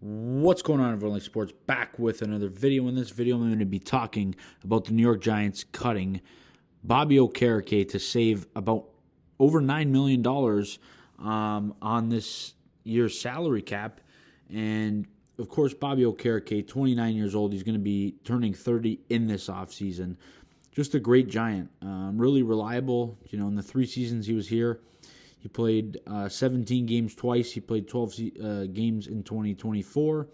What's going on, everyone? Like Sports back with another video. In this video, I'm going to be talking about the New York Giants cutting Bobby Okereke to save about over $9 million on this year's salary cap. And of course, Bobby Okereke, 29 years old, he's going to be turning 30 in this offseason. Just a great Giant, really reliable. You know, in the 3 seasons he was here, he played 17 games twice. He played 12 games in 2024,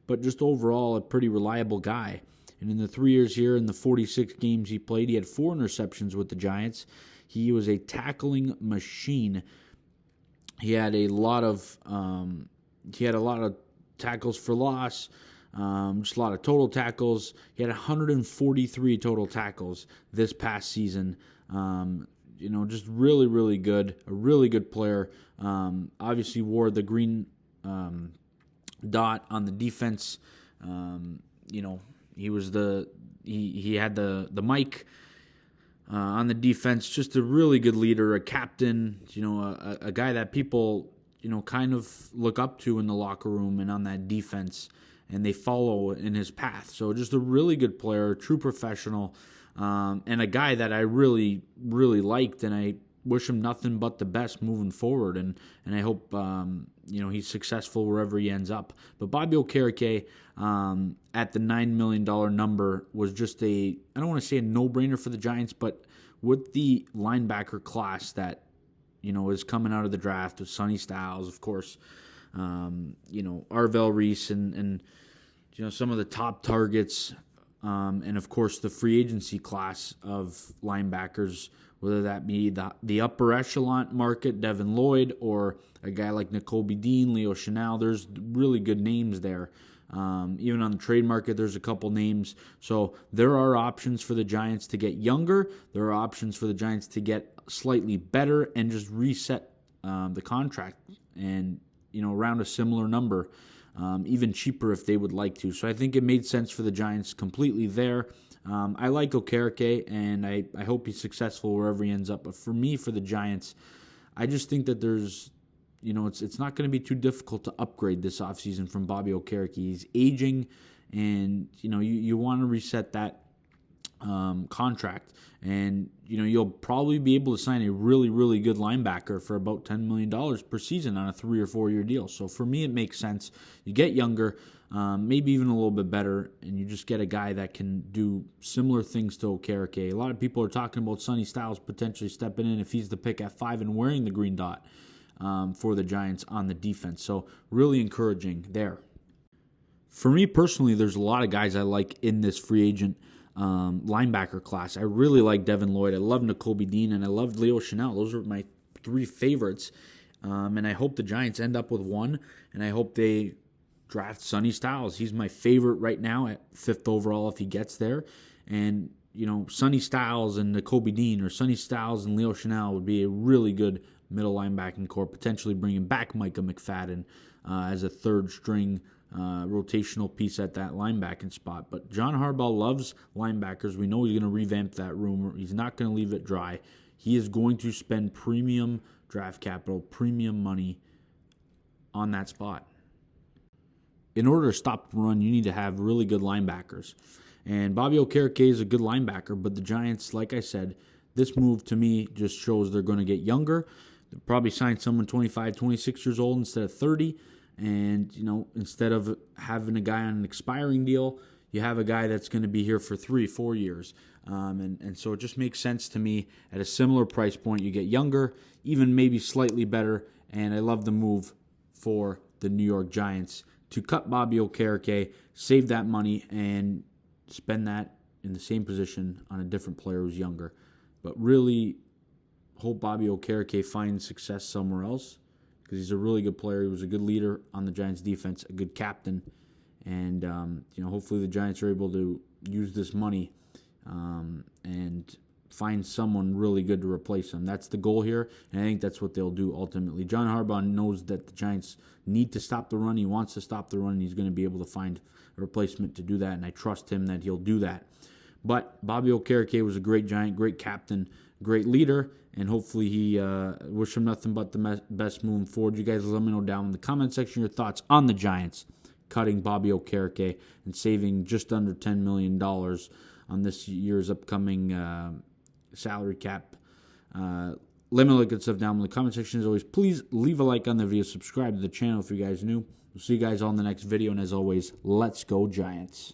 but just overall a pretty reliable guy. And in the 3 years here, in the 46 games he played, he had 4 interceptions with the Giants. He was a tackling machine. He had a lot of tackles for loss, just a lot of total tackles. He had 143 total tackles this past season. Just really, really good. A really good player. Obviously wore the green dot on the defense. He was he had the mic on the defense. Just a really good leader, a captain. A guy that people kind of look up to in the locker room and on that defense, and they follow in his path. So just a really good player, a true professional. And a guy that I really, really liked, and I wish him nothing but the best moving forward. And I hope he's successful wherever he ends up. But Bobby Okereke at the $9 million number was just I don't want to say a no-brainer for the Giants, but with the linebacker class that is coming out of the draft with Sonny Styles, of course, Arvell Reese, and some of the top targets. And of course, the free agency class of linebackers, whether that be the upper echelon market, Devin Lloyd, or a guy like Nakobe Dean, Leo Chenal. There's really good names there. Even on the trade market, there's a couple names. So there are options for the Giants to get younger. There are options for the Giants to get slightly better and just reset the contract and around a similar number. Even cheaper if they would like to. So I think it made sense for the Giants completely there. I like Okereke, and I hope he's successful wherever he ends up. But for me, for the Giants, I just think that there's, it's not going to be too difficult to upgrade this offseason from Bobby Okereke. He's aging, and, you want to reset that contract. And, you'll probably be able to sign a really, really good linebacker for about $10 million per season on a 3 or 4 year deal. So for me, it makes sense. You get younger, maybe even a little bit better, and you just get a guy that can do similar things to Okereke. A lot of people are talking about Sonny Styles potentially stepping in if he's the pick at 5 and wearing the green dot for the Giants on the defense. So really encouraging there. For me personally, there's a lot of guys I like in this free agent linebacker class. I really like Devin Lloyd. I love Nakobe Dean, and I love Leo Chenal. Those are my 3 favorites. And I hope the Giants end up with one, and I hope they draft Sonny Styles. He's my favorite right now at 5th overall if he gets there. And, Sonny Styles and Nakobe Dean, or Sonny Styles and Leo Chenal would be a really good middle linebacking core, potentially bringing back Micah McFadden as a 3rd string rotational piece at that linebacking spot. But John Harbaugh loves linebackers. We know he's going to revamp that room. He's not going to leave it dry. He is going to spend premium draft capital, premium money on that spot. In order to stop the run, you need to have really good linebackers. And Bobby Okereke is a good linebacker, but the Giants, like I said, this move to me just shows they're going to get younger. They'll probably sign someone 25, 26 years old instead of 30. And, instead of having a guy on an expiring deal, you have a guy that's going to be here for 3, 4 years. And so it just makes sense to me. At a similar price point, you get younger, even maybe slightly better. And I love the move for the New York Giants to cut Bobby Okereke, save that money, and spend that in the same position on a different player who's younger. But really hope Bobby Okereke finds success somewhere else, because he's a really good player. He was a good leader on the Giants defense, a good captain. And, hopefully the Giants are able to use this money and find someone really good to replace him. That's the goal here, and I think that's what they'll do ultimately. John Harbaugh knows that the Giants need to stop the run. He wants to stop the run, and he's going to be able to find a replacement to do that, and I trust him that he'll do that. But Bobby Okereke was a great Giant, great captain, great leader, and hopefully he wish him nothing but the best moving forward. You guys let me know down in the comment section your thoughts on the Giants cutting Bobby Okereke and saving just under $10 million on this year's upcoming salary cap. Let me know good stuff down in the comment section. As always, please leave a like on the video, subscribe to the channel if you guys are new. We'll see you guys on the next video, and as always, let's go Giants.